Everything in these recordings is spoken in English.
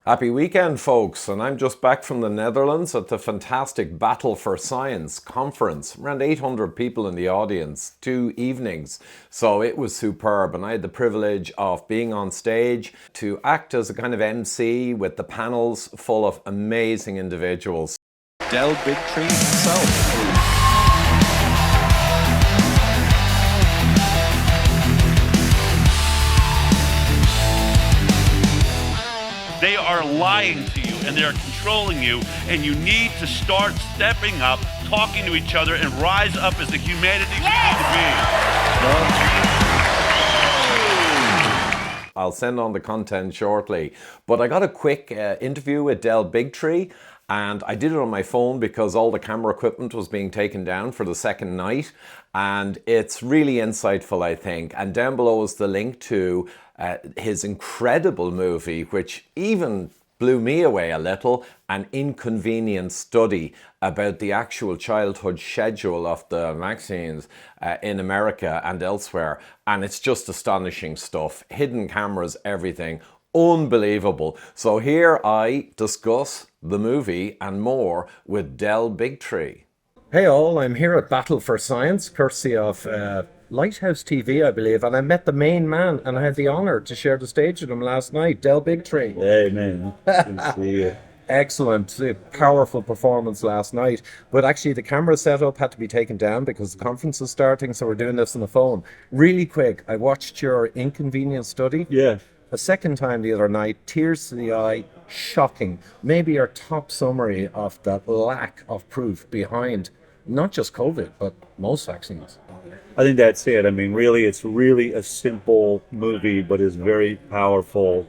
Happy weekend, folks, and I'm just back from the Netherlands at the fantastic Battle for Science conference. Around 800 people in the audience, 2 evenings. So it was superb, and I had the privilege of being on stage to act as a kind of MC with the panels full of amazing individuals. Bigtree himself. They are lying to you and they are controlling you, and you need to start stepping up, talking to each other, and rise up as the humanity we need to be. I'll send on the content shortly, but I got a quick interview with Bigtree, and I did it on my phone because all the camera equipment was being taken down for the second night, and it's really insightful, I think. And down below is the link to his incredible movie, which even blew me away a little, An Inconvenient Study about the actual childhood schedule of the vaccines in America and elsewhere. And it's just astonishing stuff. Hidden cameras, everything. Unbelievable. So here I discuss the movie and more with Bigtree. Hey all, I'm here at Battle for Science, courtesy of Lighthouse TV, I believe, and I met the main man, and I had the honour to share the stage with him last night, Bigtree. Hey man, good to see you. Excellent, powerful performance last night. But actually, the camera setup had to be taken down because the conference is starting, so we're doing this on the phone. Really quick, I watched your Inconvenient Study. Yeah. A second time the other night, tears to the eye, shocking. Maybe your top summary of that lack of proof behind not just COVID, but most vaccines. I think that's it. I mean, really, it's really a simple movie, but it's very powerful.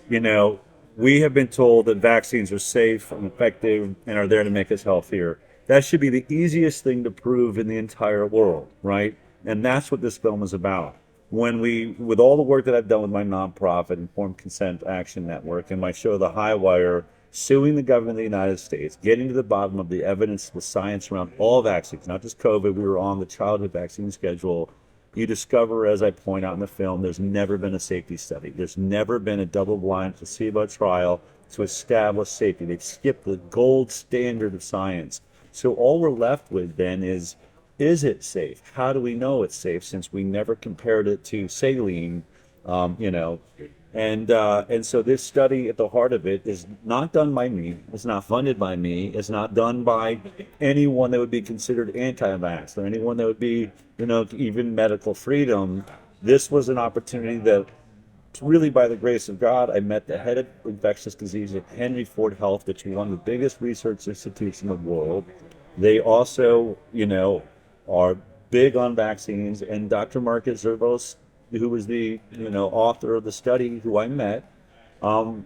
You know, we have been told that vaccines are safe and effective and are there to make us healthier. That should be the easiest thing to prove in the entire world, right? And that's what this film is about. With all the work that I've done with my nonprofit, Informed Consent Action Network, and my show, The High Wire, suing the government of the United States, getting to the bottom of the evidence, the science around all vaccines, not just COVID. We were on the childhood vaccine schedule. You discover, as I point out in the film, there's never been a safety study. There's never been a double-blind placebo trial to establish safety. They've skipped the gold standard of science. So all we're left with then is it safe? How do we know it's safe since we never compared it to saline, And so this study at the heart of it is not done by me. It's not funded by me. It's not done by anyone that would be considered anti-vax or anyone that would be, even medical freedom. This was an opportunity that, really by the grace of God, I met the head of infectious disease at Henry Ford Health, which is one of the biggest research institutes in the world. They also, are big on vaccines, and Dr. Marcus Zervos, who was the author of the study, who I met,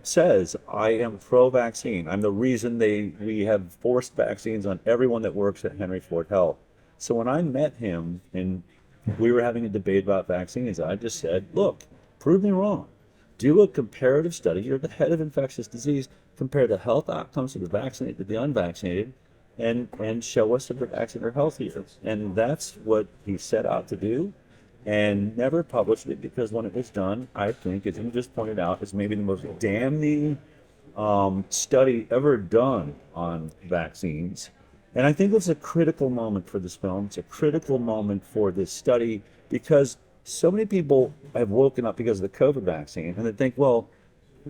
says I am pro-vaccine. I'm the reason we have forced vaccines on everyone that works at Henry Ford Health. So when I met him and we were having a debate about vaccines, I just said, look, prove me wrong. Do a comparative study. You're the head of infectious disease. Compare the health outcomes of the vaccinated to the unvaccinated, and show us that the vaccinated are healthier. And that's what he set out to do, and never published it because when it was done, I think, as you just pointed out, is maybe the most damning study ever done on vaccines. And I think it's a critical moment for this film. It's a critical moment for this study because so many people have woken up because of the COVID vaccine, and they think, well,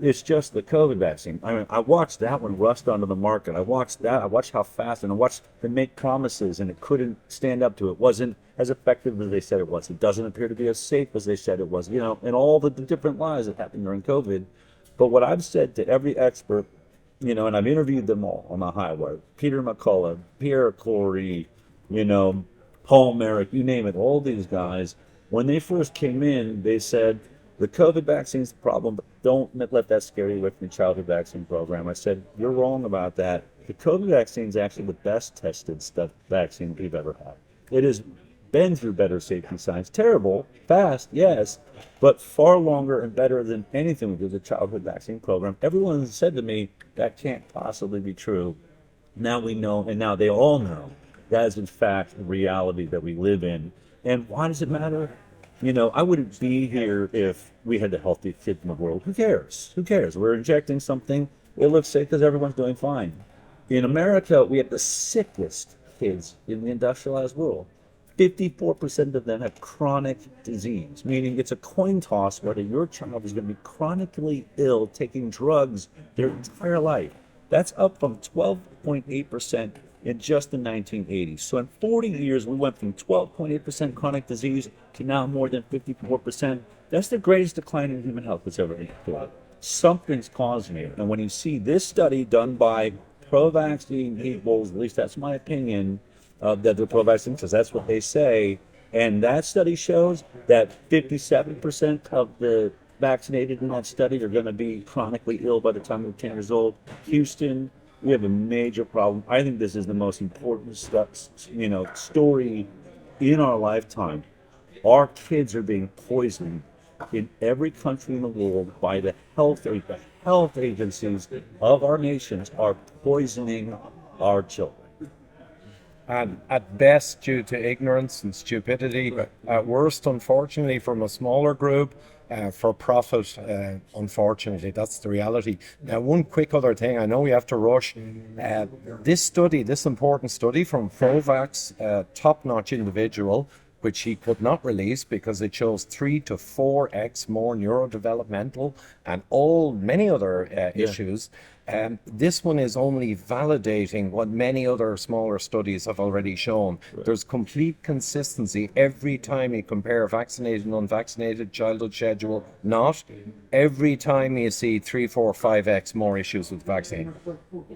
it's just the COVID vaccine. I mean, I watched that one rust onto the market. I watched how fast, and I watched them make promises, and it couldn't stand up to it. It wasn't as effective as they said it was. It doesn't appear to be as safe as they said it was, and all the different lies that happened during COVID. But what I've said to every expert, and I've interviewed them all on the highway, Peter McCullough, Pierre Corey, Paul Merrick, you name it, all these guys, when they first came in, they said, the COVID vaccine is the problem, but don't let that scare you away from the childhood vaccine program. I said, you're wrong about that. The COVID vaccine is actually the best tested vaccine we've ever had. It has been through better safety science. Terrible, fast, yes, but far longer and better than anything we do with the childhood vaccine program. Everyone has said to me, that can't possibly be true. Now we know, and now they all know, that is in fact the reality that we live in. And why does it matter? I wouldn't be here if we had the healthiest kids in the world. Who cares? We're injecting something It looks safe because everyone's doing fine. In America, we have the sickest kids in the industrialized world. 54% of them have chronic disease, meaning it's a coin toss whether your child is going to be chronically ill taking drugs their entire life. That's up from 12.8% in just the 1980s. So in 40 years, we went from 12.8% chronic disease to now more than 54%. That's the greatest decline in human health that's ever been recorded. Something's causing it. And when you see this study done by pro-vaccine peoples, at least that's my opinion, that they're pro-vaccine, because that's what they say, and that study shows that 57% of the vaccinated in that study are going to be chronically ill by the time they're 10 years old. Houston, we have a major problem. I think this is the most important story in our lifetime. Our kids are being poisoned in every country in the world by the health agencies of our nations are poisoning our children. And at best due to ignorance and stupidity, at worst, unfortunately, from a smaller group, for profit, unfortunately. That's the reality. Now, one quick other thing, I know we have to rush. This important study from Provax, top-notch individual, which he could not release because it shows 3 to 4x more neurodevelopmental and many other issues. This one is only validating what many other smaller studies have already shown. Right. There's complete consistency every time you compare vaccinated and unvaccinated, childhood schedule, not. Every time you see 3, 4, 5x more issues with vaccine.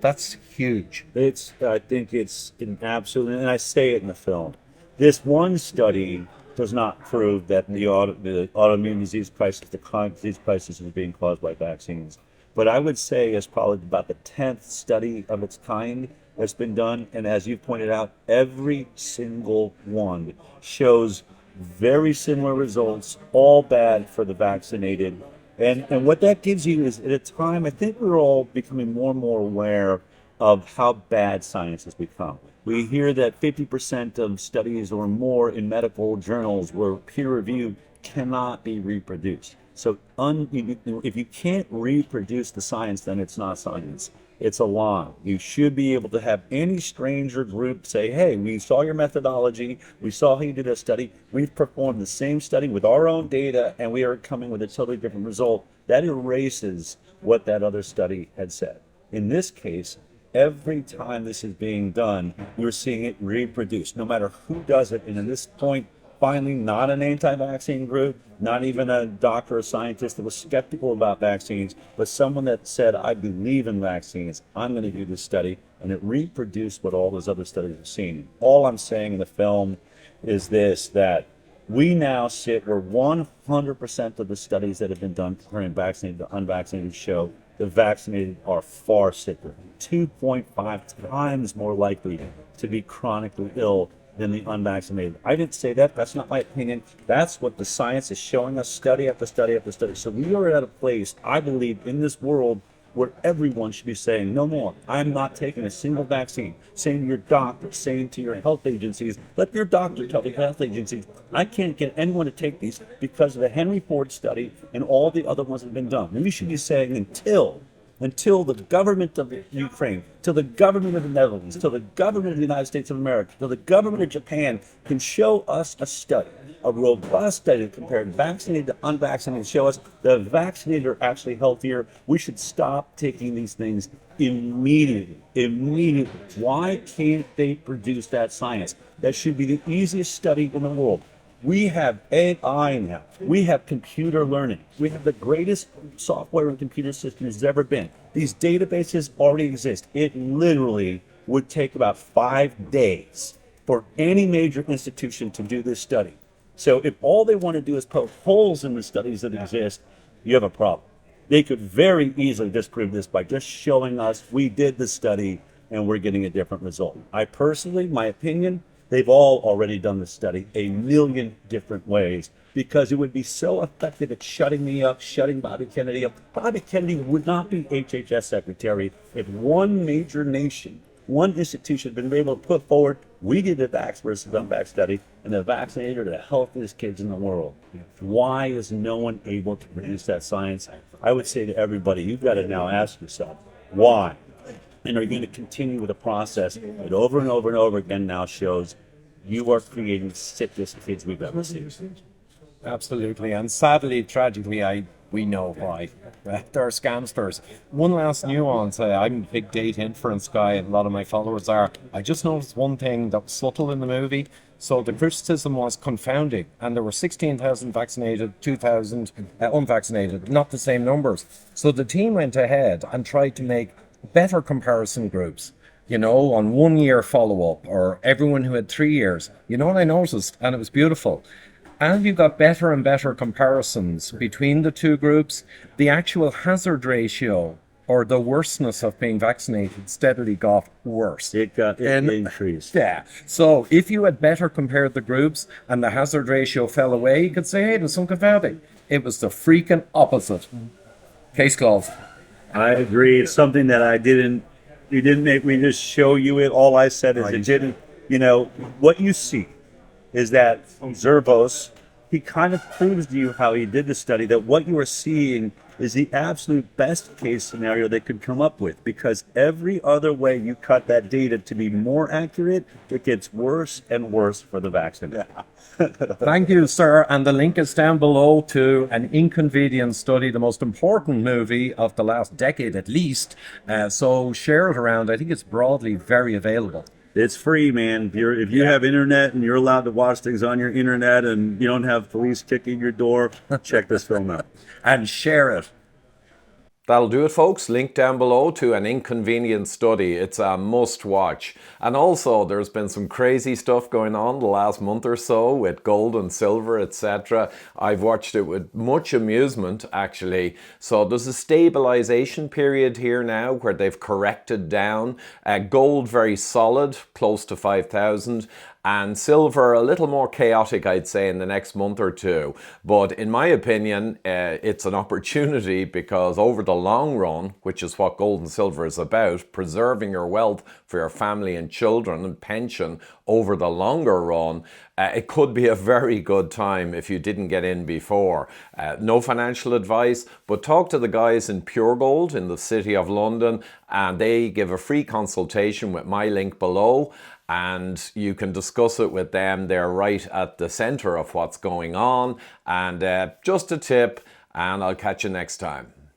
That's huge. I think it's an absolute, and I say it in the film. This one study does not prove that the autoimmune disease crisis, the chronic disease crisis, is being caused by vaccines. But I would say it's probably about the 10th study of its kind that's been done. And as you pointed out, every single one shows very similar results, all bad for the vaccinated. And what that gives you is, at a time, I think we're all becoming more and more aware of how bad science has become. We hear that 50% of studies or more in medical journals where peer review cannot be reproduced. So if you can't reproduce the science, then it's not science. It's a lie. You should be able to have any stranger group say, hey, we saw your methodology, we saw how you did a study, we've performed the same study with our own data, and we are coming with a totally different result. That erases what that other study had said. In this case, every time this is being done, we're seeing it reproduced, no matter who does it. And at this point, finally, not an anti-vaccine group, not even a doctor or scientist that was skeptical about vaccines, but someone that said, I believe in vaccines, I'm going to do this study, and it reproduced what all those other studies have seen. All I'm saying in the film is this, that we now sit where 100% of the studies that have been done comparing vaccinated to unvaccinated show the vaccinated are far sicker, 2.5 times more likely to be chronically ill than the unvaccinated. I didn't say that. That's not my opinion. That's what the science is showing us, study after study after study. So we are at a place, I believe, in this world where everyone should be saying, no more. I'm not taking a single vaccine. Saying to your doctor, saying to your health agencies, let your doctor tell the health agencies, I can't get anyone to take these because of the Henry Ford study and all the other ones that have been done. And we should be saying until the government of Ukraine, till the government of the Netherlands, till the government of the United States of America, till the government of Japan can show us a study, a robust study compared vaccinated to unvaccinated, show us the vaccinated are actually healthier, we should stop taking these things immediately. Why can't they produce that science? That should be the easiest study in the world. We have AI now. We have computer learning. We have the greatest software and computer system there's ever been. These databases already exist. It literally would take about 5 days for any major institution to do this study. So if all they want to do is poke holes in the studies that exist, you have a problem. They could very easily disprove this by just showing us we did the study and we're getting a different result. I personally, my opinion, they've all already done the study a million different ways because it would be so effective at shutting me up, shutting Bobby Kennedy up. Bobby Kennedy would not be HHS secretary if one major nation, one institution had been able to put forward, we did a vax versus unvax study, and the vaccinated are the healthiest kids in the world. Why is no one able to produce that science? I would say to everybody, you've got to now ask yourself, Why? And are you going to continue with a process that over and over and over again now shows you are creating the sickest kids we've ever seen? Absolutely, and sadly, tragically, we know why. They're scamsters. One last nuance, I'm a big data inference guy, and a lot of my followers are. I just noticed one thing that was subtle in the movie. So the criticism was confounding, and there were 16,000 vaccinated, 2,000 unvaccinated, not the same numbers. So the team went ahead and tried to make better comparison groups, on 1 year follow-up, or everyone who had 3 years. You know what I noticed? And it was beautiful. As you got better and better comparisons between the two groups, the actual hazard ratio or the worseness of being vaccinated steadily got worse. It increased. Yeah. So if you had better compared the groups and the hazard ratio fell away, you could say, hey, there's some confounding. It was the freaking opposite. Case closed. I agree. It's something that you didn't make me just show you it. All I said is it didn't, what you see is that Zervos, he kind of proves to you how he did the study, that what you are seeing is the absolute best case scenario they could come up with, because every other way you cut that data to be more accurate, it gets worse and worse for the vaccine. Thank you, sir. And the link is down below to an Inconvenience study, the most important movie of the last decade at least. So share it around. I think it's broadly very available. It's free, man. If you have internet and you're allowed to watch things on your internet and you don't have police kicking your door, check this film out. And share it. That'll do it, folks. Link down below to an Inconvenience study. It's a must watch. And also, there's been some crazy stuff going on the last month or so with gold and silver, etc. I've watched it with much amusement, actually. So there's a stabilization period here now where they've corrected down. Gold very solid, close to 5,000. And silver a little more chaotic, I'd say, in the next month or two. But in my opinion, it's an opportunity, because over the long run, which is what gold and silver is about, preserving your wealth for your family and children and pension over the longer run, it could be a very good time if you didn't get in before. No financial advice, but talk to the guys in Pure Gold in the City of London, and they give a free consultation with my link below. And you can discuss it with them. They're right at the center of what's going on. And just a tip, and I'll catch you next time.